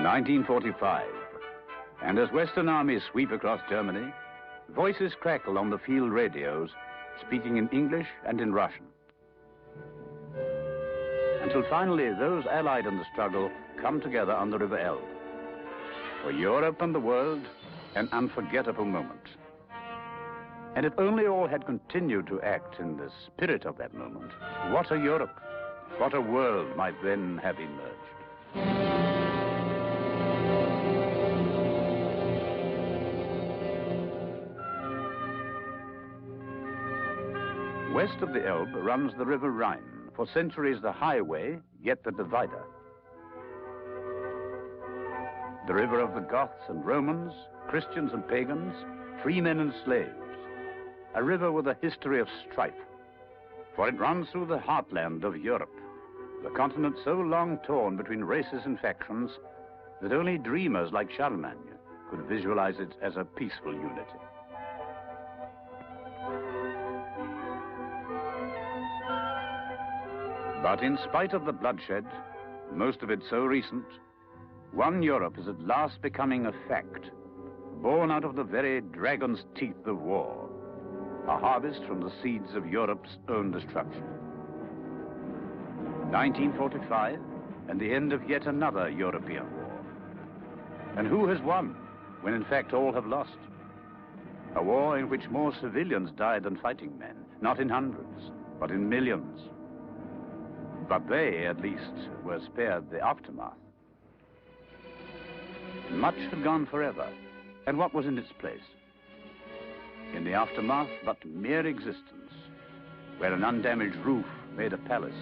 1945, and as Western armies sweep across Germany, voices crackle on the field radios, speaking in English and in Russian. Until finally those allied in the struggle come together on the River Elbe. For Europe and the world, an unforgettable moment. And if only all had continued to act in the spirit of that moment, what a Europe, what a world might then have emerged. West of the Elbe runs the River Rhine, for centuries the highway, yet the divider. The river of the Goths and Romans, Christians and pagans, free men and slaves. A river with a history of strife, for it runs through the heartland of Europe, the continent so long torn between races and factions that only dreamers like Charlemagne could visualize it as a peaceful unity. But in spite of the bloodshed, most of it so recent, one Europe is at last becoming a fact, born out of the very dragon's teeth of war, a harvest from the seeds of Europe's own destruction. 1945, and the end of yet another European war. And who has won, when in fact all have lost? A war in which more civilians died than fighting men, not in hundreds, but in millions. But they, at least, were spared the aftermath. Much had gone forever, and what was in its place? In the aftermath, but mere existence, where an undamaged roof made a palace,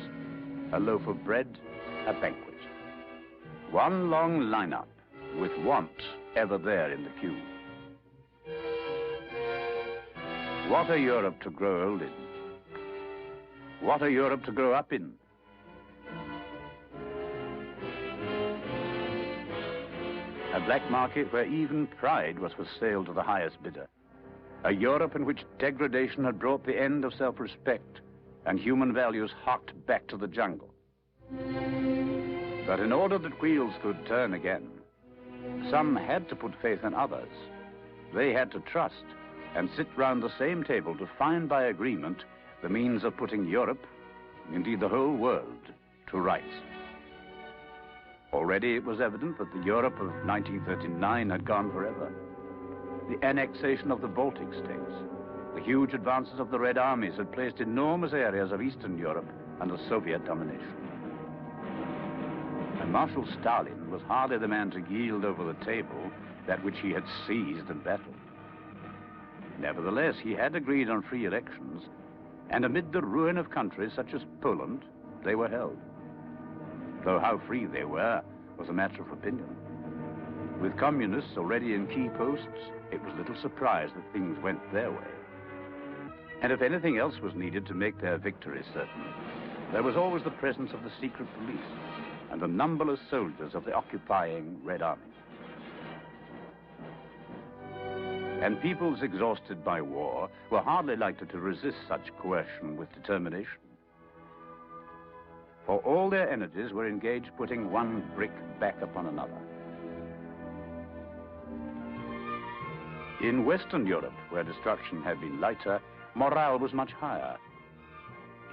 a loaf of bread, a banquet. One long lineup, with want ever there in the queue. What a Europe to grow old in. What a Europe to grow up in. A black market where even pride was for sale to the highest bidder. A Europe in which degradation had brought the end of self-respect and human values harked back to the jungle. But in order that wheels could turn again, some had to put faith in others. They had to trust and sit round the same table to find by agreement the means of putting Europe, indeed the whole world, to rights. Already it was evident that the Europe of 1939 had gone forever. The annexation of the Baltic states, the huge advances of the Red Armies had placed enormous areas of Eastern Europe under Soviet domination. And Marshal Stalin was hardly the man to yield over the table that which he had seized and battled. Nevertheless, he had agreed on free elections, and amid the ruin of countries such as Poland, they were held. Though how free they were was a matter of opinion. With communists already in key posts, it was little surprise that things went their way. And if anything else was needed to make their victory certain, there was always the presence of the secret police and the numberless soldiers of the occupying Red Army. And peoples exhausted by war were hardly likely to resist such coercion with determination. For all their energies were engaged putting one brick back upon another. In Western Europe, where destruction had been lighter, morale was much higher.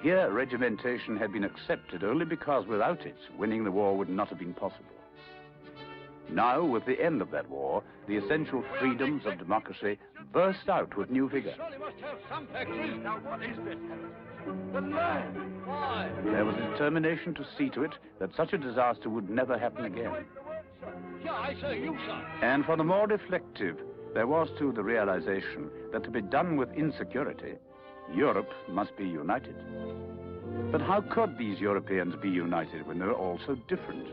Here, regimentation had been accepted only because without it, winning the war would not have been possible. Now, with the end of that war, the essential freedoms of democracy burst out with new vigor. Surely must have some factories. Now, what is this? The land. Why? There was a determination to see to it that such a disaster would never happen again. Yeah, I say, you, sir. And for the more reflective, there was too the realization that to be done with insecurity, Europe must be united. But how could these Europeans be united when they were all so different?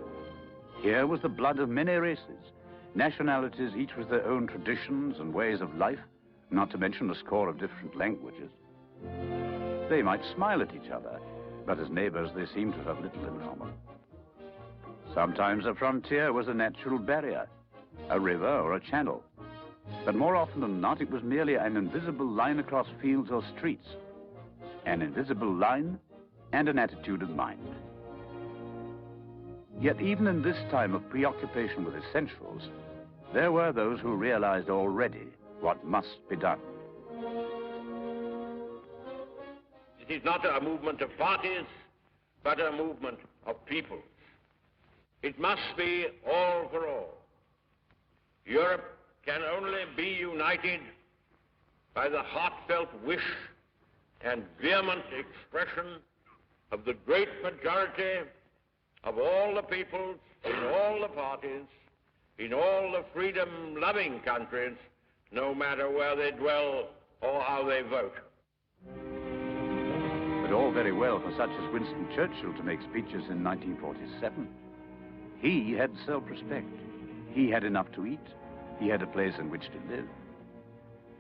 Here was the blood of many races, nationalities each with their own traditions and ways of life, not to mention a score of different languages. They might smile at each other, but as neighbors they seemed to have little in common. Sometimes a frontier was a natural barrier, a river or a channel. But more often than not, it was merely an invisible line across fields or streets. An invisible line and an attitude of mind. Yet even in this time of preoccupation with essentials, there were those who realized already what must be done. It is not a movement of parties, but a movement of people. It must be all for all. Europe can only be united by the heartfelt wish and vehement expression of the great majority of all the peoples, in all the parties, in all the freedom-loving countries, no matter where they dwell or how they vote. But all very well for such as Winston Churchill to make speeches in 1947. He had self-respect. He had enough to eat. He had a place in which to live.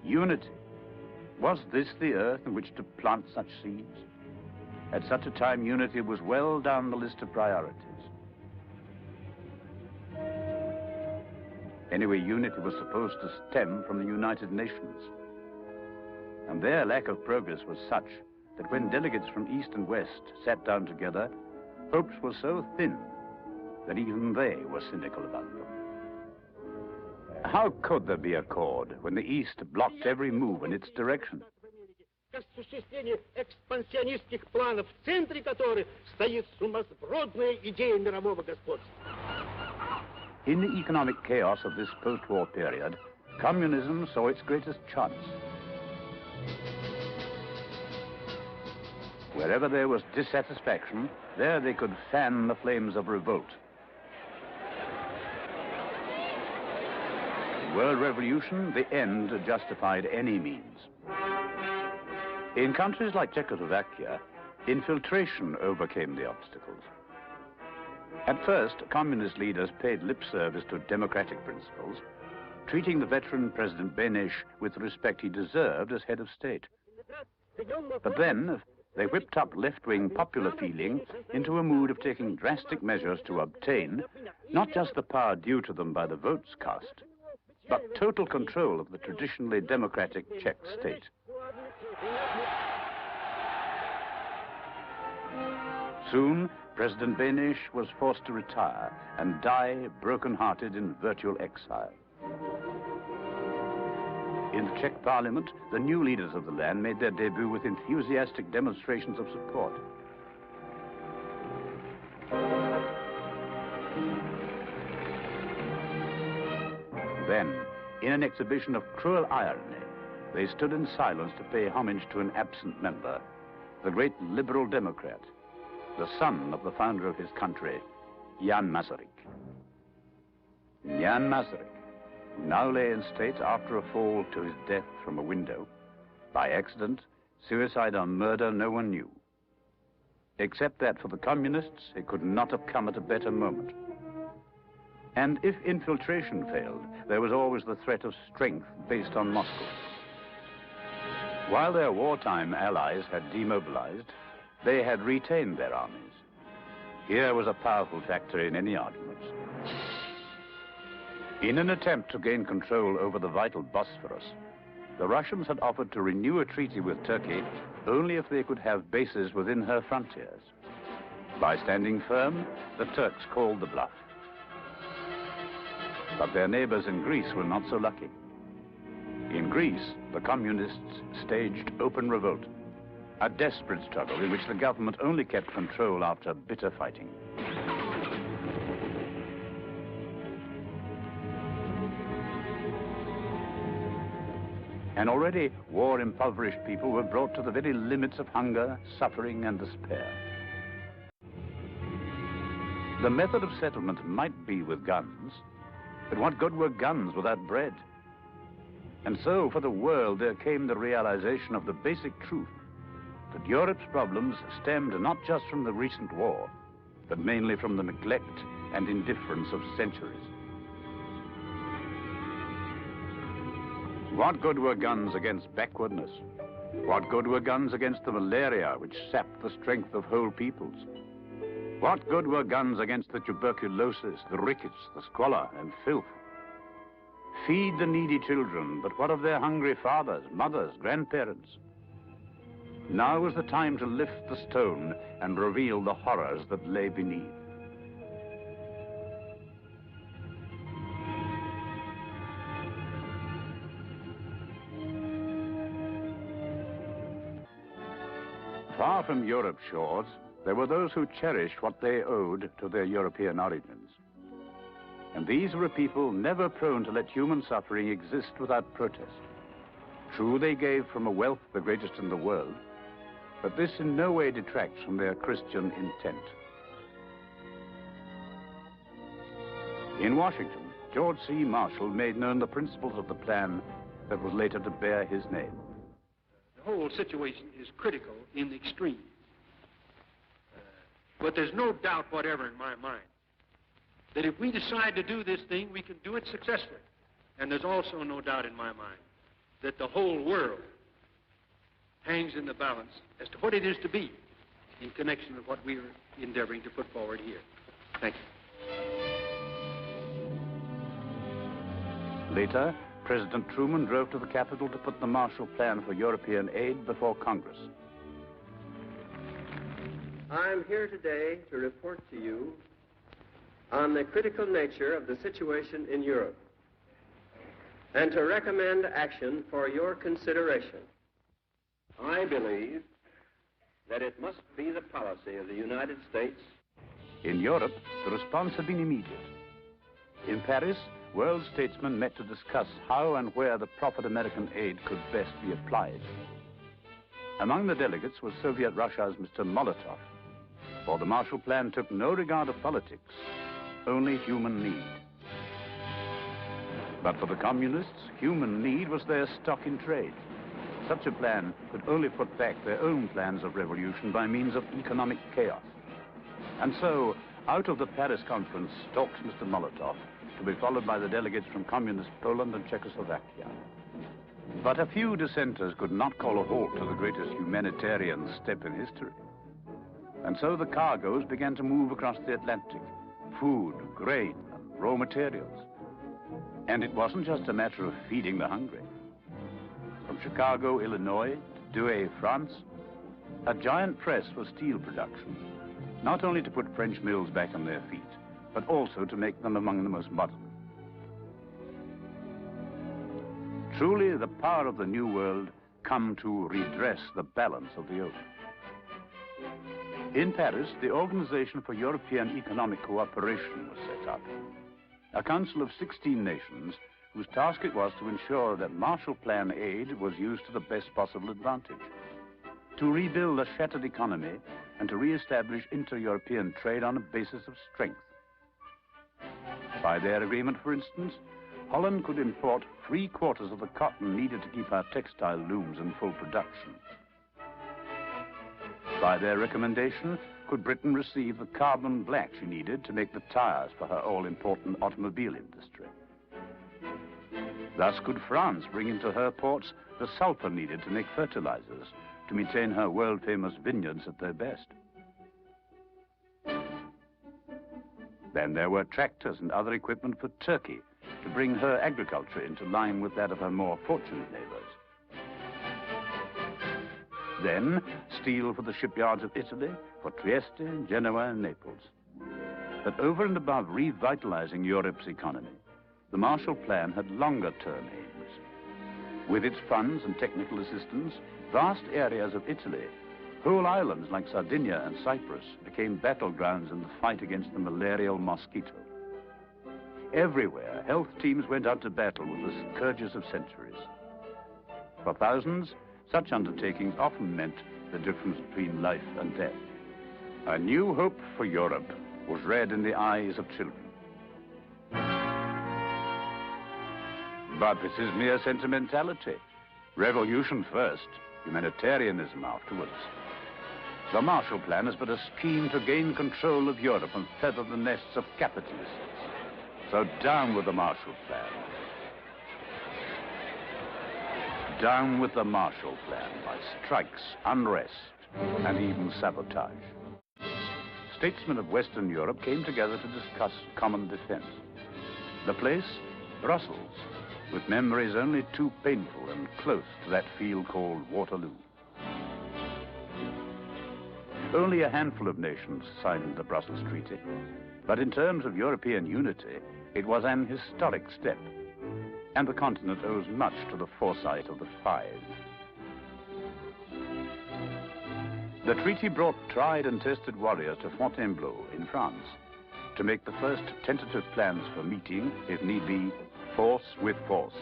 Unity. Was this the earth in which to plant such seeds? At such a time, unity was well down the list of priorities. Anyway, unity was supposed to stem from the United Nations. And their lack of progress was such that when delegates from East and West sat down together, hopes were so thin that even they were cynical about them. How could there be accord when the East blocked every move in its direction? Осуществление экспансионистских планов, в центре которых стоит сумасбродная идея мирового господства. In the economic chaos of this post-war period, communism saw its greatest chance. Wherever there was dissatisfaction, there they could fan the flames of revolt. In world revolution, the end justified any means. In countries like Czechoslovakia, infiltration overcame the obstacles. At first, communist leaders paid lip service to democratic principles, treating the veteran President Beneš with the respect he deserved as head of state. But then, they whipped up left-wing popular feeling into a mood of taking drastic measures to obtain not just the power due to them by the votes cast, but total control of the traditionally democratic Czech state. Soon, President Beneš was forced to retire and die broken-hearted in virtual exile. In the Czech parliament, the new leaders of the land made their debut with enthusiastic demonstrations of support. Then, in an exhibition of cruel irony, they stood in silence to pay homage to an absent member, the great liberal Democrat, the son of the founder of his country, Jan Masaryk. Jan Masaryk, who now lay in state after a fall to his death from a window. By accident, suicide or murder, no one knew. Except that for the communists, it could not have come at a better moment. And if infiltration failed, there was always the threat of strength based on Moscow. While their wartime allies had demobilized, they had retained their armies. Here was a powerful factor in any arguments. In an attempt to gain control over the vital Bosphorus, the Russians had offered to renew a treaty with Turkey only if they could have bases within her frontiers. By standing firm, the Turks called the bluff. But their neighbors in Greece were not so lucky. In Greece, the communists staged open revolt, a desperate struggle in which the government only kept control after bitter fighting. And already war-impoverished people were brought to the very limits of hunger, suffering, and despair. The method of settlement might be with guns, but what good were guns without bread? And so, for the world, there came the realization of the basic truth that Europe's problems stemmed not just from the recent war, but mainly from the neglect and indifference of centuries. What good were guns against backwardness? What good were guns against the malaria which sapped the strength of whole peoples? What good were guns against the tuberculosis, the rickets, the squalor, and filth? Feed the needy children, but what of their hungry fathers, mothers, grandparents? Now was the time to lift the stone and reveal the horrors that lay beneath. Far from Europe's shores, there were those who cherished what they owed to their European origins. And these were a people never prone to let human suffering exist without protest. True, they gave from a wealth the greatest in the world, but this in no way detracts from their Christian intent. In Washington, George C. Marshall made known the principles of the plan that was later to bear his name. The whole situation is critical in the extreme. But there's no doubt whatever in my mind that if we decide to do this thing, we can do it successfully. And there's also no doubt in my mind that the whole world hangs in the balance as to what it is to be in connection with what we're endeavoring to put forward here. Thank you. Later, President Truman drove to the Capitol to put the Marshall Plan for European aid before Congress. I'm here today to report to you on the critical nature of the situation in Europe and to recommend action for your consideration. I believe that it must be the policy of the United States. In Europe, the response had been immediate. In Paris, world statesmen met to discuss how and where the proffered American aid could best be applied. Among the delegates was Soviet Russia's Mr. Molotov, for the Marshall Plan took no regard of politics, only human need. But for the communists, human need was their stock in trade. Such a plan could only put back their own plans of revolution by means of economic chaos. And so, out of the Paris conference stalks Mr. Molotov, to be followed by the delegates from communist Poland and Czechoslovakia. But a few dissenters could not call a halt to the greatest humanitarian step in history. And so the cargoes began to move across the Atlantic, food, grain, and raw materials. And it wasn't just a matter of feeding the hungry. From Chicago, Illinois, to Douai, France, a giant press for steel production, not only to put French mills back on their feet, but also to make them among the most modern. Truly, the power of the New World come to redress the balance of the old. In Paris, the Organization for European Economic Cooperation was set up, a council of 16 nations whose task it was to ensure that Marshall Plan aid was used to the best possible advantage, to rebuild a shattered economy and to re-establish inter-European trade on a basis of strength. By their agreement, for instance, Holland could import 3/4 of the cotton needed to keep our textile looms in full production. By their recommendation, could Britain receive the carbon black she needed to make the tires for her all-important automobile industry. Thus could France bring into her ports the sulfur needed to make fertilizers to maintain her world-famous vineyards at their best. Then there were tractors and other equipment for Turkey to bring her agriculture into line with that of her more fortunate neighbors. Then steel for the shipyards of Italy, for Trieste, Genoa, and Naples. But over and above revitalizing Europe's economy, the Marshall Plan had longer-term aims. With its funds and technical assistance, vast areas of Italy, whole islands like Sardinia and Cyprus, became battlegrounds in the fight against the malarial mosquito. Everywhere, health teams went out to battle with the scourges of centuries. For thousands, such undertakings often meant the difference between life and death. A new hope for Europe was read in the eyes of children. But this is mere sentimentality. Revolution first, humanitarianism afterwards. The Marshall Plan is but a scheme to gain control of Europe and feather the nests of capitalists. So down with the Marshall Plan. Down with the Marshall Plan by strikes, unrest, and even sabotage. Statesmen of Western Europe came together to discuss common defense. The place, Brussels, with memories only too painful and close to that field called Waterloo. Only a handful of nations signed the Brussels Treaty, but in terms of European unity, it was an historic step, and the continent owes much to the foresight of the Five. The treaty brought tried and tested warriors to Fontainebleau in France to make the first tentative plans for meeting, if need be, force with force.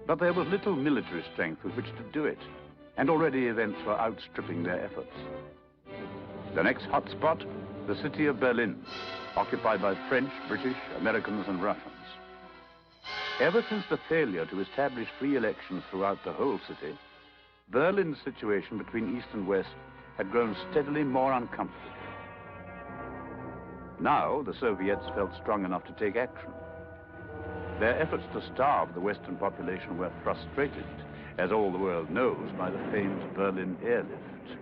But there was little military strength with which to do it, and already events were outstripping their efforts. The next hot spot, the city of Berlin, occupied by French, British, Americans, and Russians. Ever since the failure to establish free elections throughout the whole city, Berlin's situation between East and West had grown steadily more uncomfortable. Now, the Soviets felt strong enough to take action. Their efforts to starve the Western population were frustrated, as all the world knows, by the famed Berlin airlift.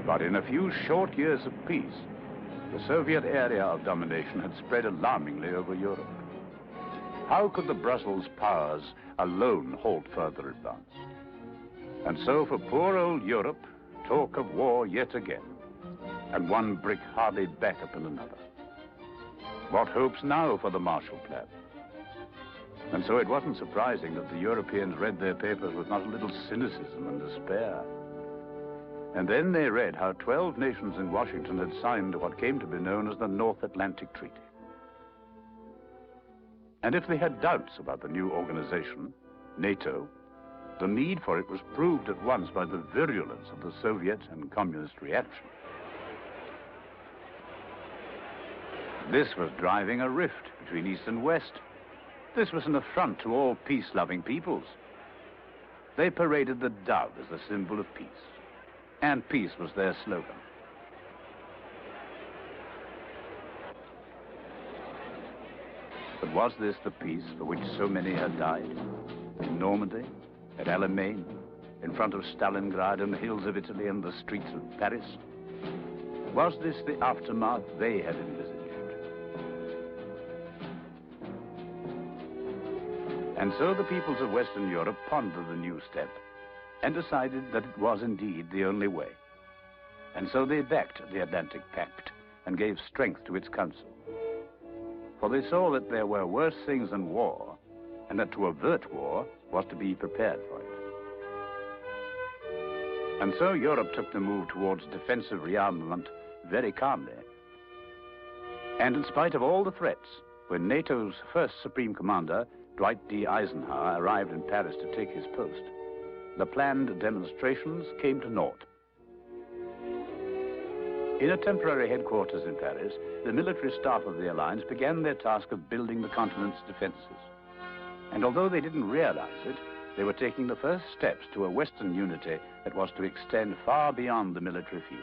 But in a few short years of peace, the Soviet area of domination had spread alarmingly over Europe. How could the Brussels powers alone halt further advance? And so for poor old Europe, talk of war yet again, and one brick hardly back upon another. What hopes now for the Marshall Plan? And so it wasn't surprising that the Europeans read their papers with not a little cynicism and despair. And then they read how 12 nations in Washington had signed what came to be known as the North Atlantic Treaty. And if they had doubts about the new organization, NATO, the need for it was proved at once by the virulence of the Soviet and Communist reaction. This was driving a rift between East and West. This was an affront to all peace-loving peoples. They paraded the dove as a symbol of peace, and peace was their slogan. But was this the peace for which so many had died? In Normandy, at Alamein, in front of Stalingrad, in the hills of Italy and the streets of Paris? Was this the aftermath they had envisaged? And so the peoples of Western Europe pondered the new step and decided that it was indeed the only way. And so they backed the Atlantic Pact and gave strength to its council. For they saw that there were worse things than war, and that to avert war was to be prepared for it. And so Europe took the move towards defensive rearmament very calmly. And in spite of all the threats, when NATO's first Supreme Commander, Dwight D. Eisenhower, arrived in Paris to take his post, the planned demonstrations came to naught. In a temporary headquarters in Paris, the military staff of the Alliance began their task of building the continent's defenses. And although they didn't realize it, they were taking the first steps to a Western unity that was to extend far beyond the military field.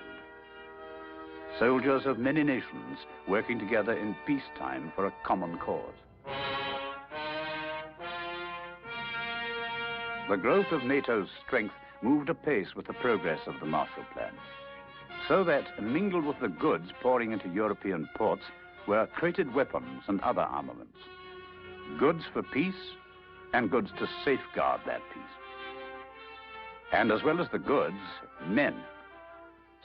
Soldiers of many nations working together in peacetime for a common cause. The growth of NATO's strength moved apace with the progress of the Marshall Plan, so that, mingled with the goods pouring into European ports, were crated weapons and other armaments. Goods for peace and goods to safeguard that peace. And as well as the goods, men.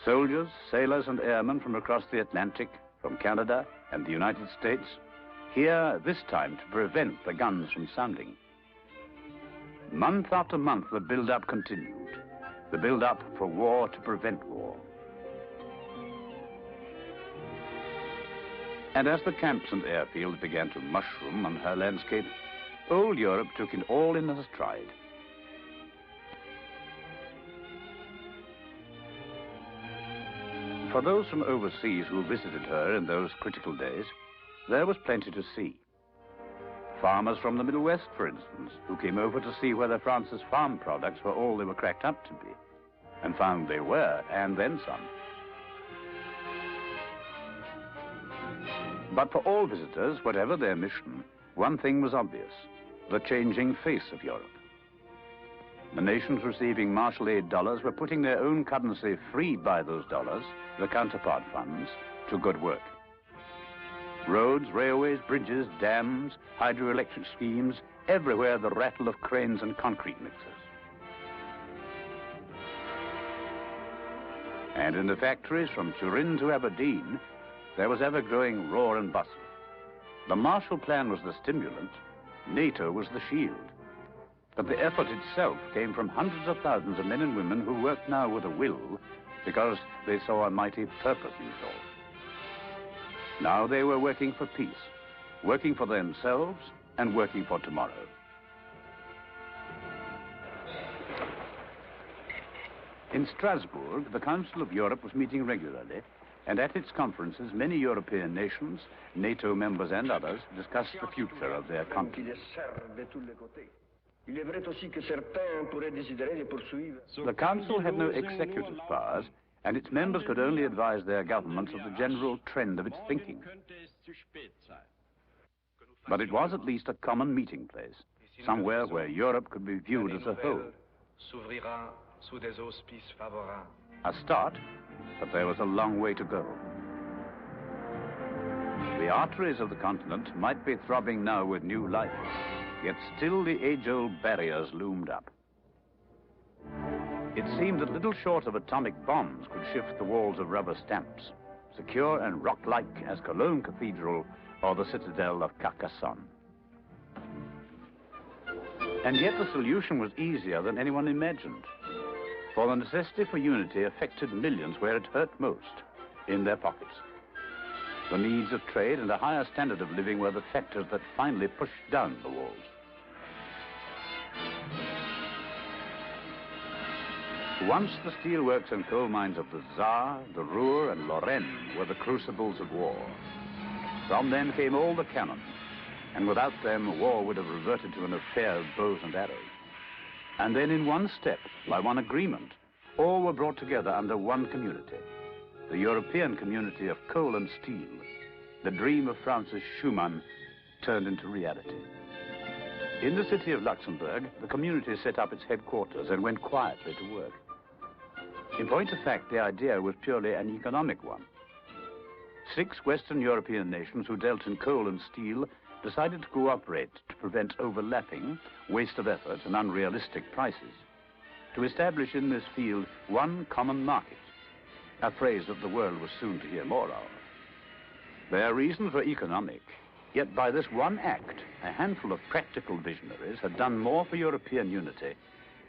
Soldiers, sailors, and airmen from across the Atlantic, from Canada and the United States, here this time to prevent the guns from sounding. Month after month, the build-up continued. The build-up for war to prevent war. And as the camps and airfields began to mushroom on her landscape, old Europe took it all in her stride. For those from overseas who visited her in those critical days, there was plenty to see. Farmers from the Middle West, for instance, who came over to see whether France's farm products were all they were cracked up to be, and found they were, and then some. But for all visitors, whatever their mission, one thing was obvious: the changing face of Europe. The nations receiving Marshall aid dollars were putting their own currency freed by those dollars, the counterpart funds, to good work. Roads, railways, bridges, dams, hydroelectric schemes, everywhere the rattle of cranes and concrete mixers. And in the factories from Turin to Aberdeen, there was ever-growing roar and bustle. The Marshall Plan was the stimulant, NATO was the shield. But the effort itself came from hundreds of thousands of men and women who worked now with a will because they saw a mighty purpose in it all. Now they were working for peace, working for themselves and working for tomorrow. In Strasbourg, the Council of Europe was meeting regularly, and at its conferences, many European nations, NATO members and others, discussed the future of their continent. The Council had no executive powers, and its members could only advise their governments of the general trend of its thinking. But it was at least a common meeting place, somewhere where Europe could be viewed as a whole. A start, but there was a long way to go. The arteries of the continent might be throbbing now with new life, yet still the age-old barriers loomed up. It seemed that little short of atomic bombs could shift the walls of rubber stamps, secure and rock-like as Cologne Cathedral or the citadel of Carcassonne. And yet the solution was easier than anyone imagined. For the necessity for unity affected millions where it hurt most, in their pockets. The needs of trade and a higher standard of living were the factors that finally pushed down the walls. Once the steelworks and coal mines of the Saar, the Ruhr and Lorraine were the crucibles of war. From them came all the cannon, and without them war would have reverted to an affair of bows and arrows. And then in one step, by one agreement, all were brought together under one community, the European community of coal and steel, the dream of Francis Schumann turned into reality. In the city of Luxembourg, the community set up its headquarters and went quietly to work. In point of fact, the idea was purely an economic one. 6 Western European nations who dealt in coal and steel decided to cooperate to prevent overlapping, waste of effort, and unrealistic prices, to establish in this field one common market, a phrase that the world was soon to hear more of. Their reasons were economic, yet by this one act, a handful of practical visionaries had done more for European unity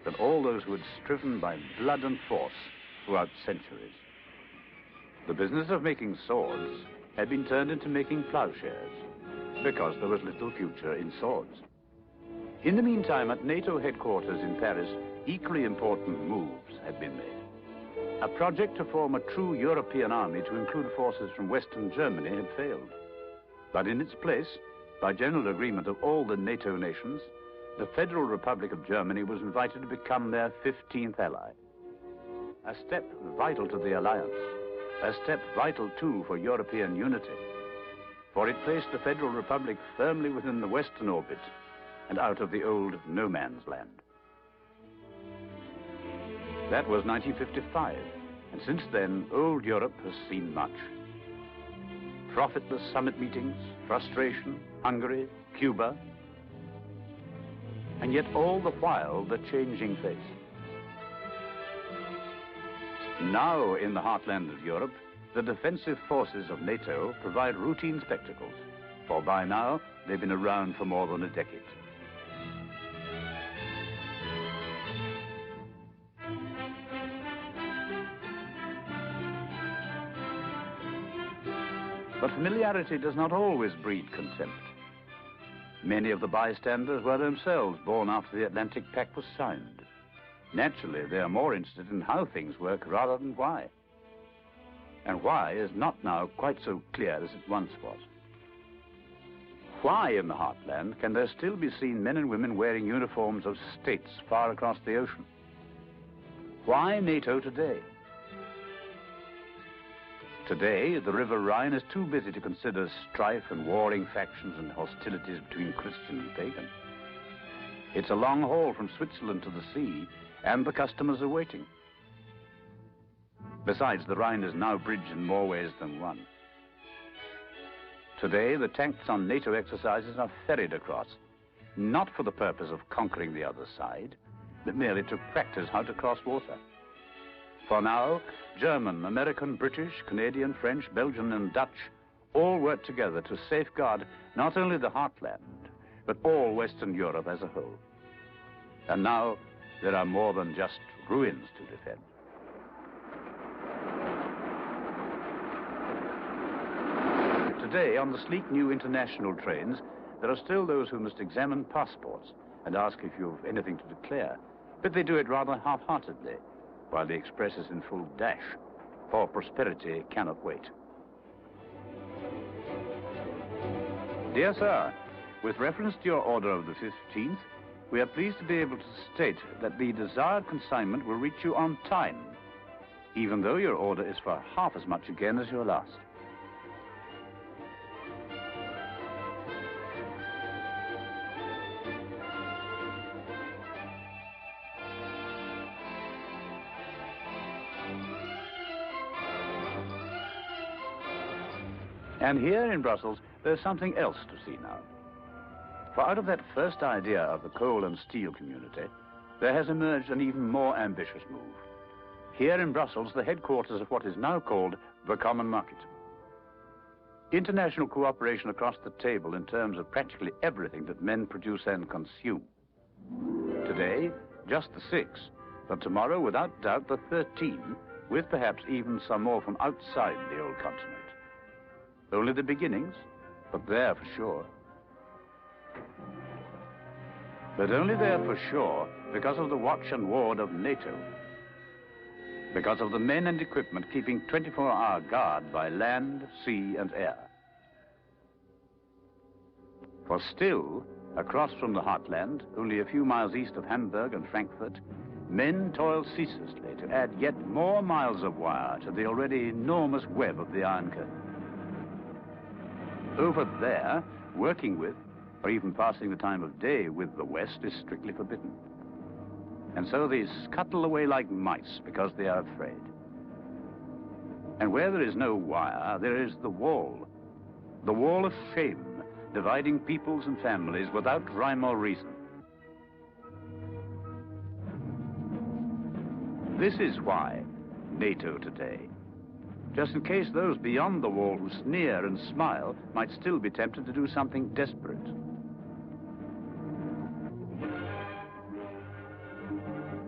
than all those who had striven by blood and force throughout centuries. The business of making swords had been turned into making plowshares, because there was little future in swords. In the meantime, at NATO headquarters in Paris, equally important moves had been made. A project to form a true European army to include forces from Western Germany had failed. But in its place, by general agreement of all the NATO nations, the Federal Republic of Germany was invited to become their 15th ally. A step vital to the alliance, a step vital too for European unity, for it placed the Federal Republic firmly within the Western orbit and out of the old no man's land. That was 1955, and since then, old Europe has seen much. Profitless summit meetings, frustration, Hungary, Cuba, and yet all the while the changing face. Now, in the heartland of Europe, the defensive forces of NATO provide routine spectacles, for by now they've been around for more than a decade. But familiarity does not always breed contempt. Many of the bystanders were themselves born after the Atlantic Pact was signed. Naturally, they are more interested in how things work rather than why. And why is not now quite so clear as it once was. Why in the heartland can there still be seen men and women wearing uniforms of states far across the ocean? Why NATO today? Today, the River Rhine is too busy to consider strife and warring factions and hostilities between Christian and pagan. It's a long haul from Switzerland to the sea, and the customers are waiting. Besides, the Rhine is now bridged in more ways than one. Today, the tanks on NATO exercises are ferried across, not for the purpose of conquering the other side, but merely to practice how to cross water. For now, German, American, British, Canadian, French, Belgian, and Dutch all work together to safeguard not only the heartland, but all Western Europe as a whole. And now, there are more than just ruins to defend. today, on the sleek new international trains, there are still those who must examine passports and ask if you've anything to declare. But they do it rather half-heartedly, while the express is in full dash, for prosperity cannot wait. Dear sir, with reference to your order of the 15th, we are pleased to be able to state that the desired consignment will reach you on time, even though your order is for half as much again as your last. And here in Brussels, there's something else to see now. For out of that first idea of the coal and steel community, there has emerged an even more ambitious move. Here in Brussels, the headquarters of what is now called the Common Market. International cooperation across the table in terms of practically everything that men produce and consume. Today, just the 6, but tomorrow, without doubt, the 13, with perhaps even some more from outside the old continent. Only the beginnings, but there for sure. But only there for sure because of the watch and ward of NATO. Because of the men and equipment keeping 24-hour guard by land, sea, and air. For still, across from the heartland, only a few miles east of Hamburg and Frankfurt, men toil ceaselessly to add yet more miles of wire to the already enormous web of the Iron Curtain. Over there, working with, or even passing the time of day with the West is strictly forbidden. And so they scuttle away like mice because they are afraid. And where there is no wire, there is the wall of shame, dividing peoples and families without rhyme or reason. This is why NATO today. Just in case those beyond the wall who sneer and smile might still be tempted to do something desperate.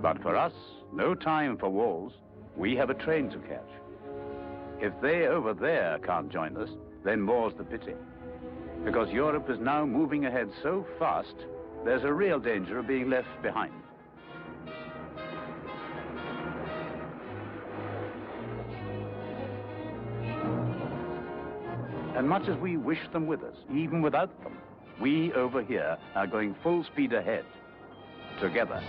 But for us, no time for walls. We have a train to catch. If they over there can't join us, then more's the pity. Because Europe is now moving ahead so fast, there's a real danger of being left behind. And much as we wish them with us, even without them, we over here are going full speed ahead, together.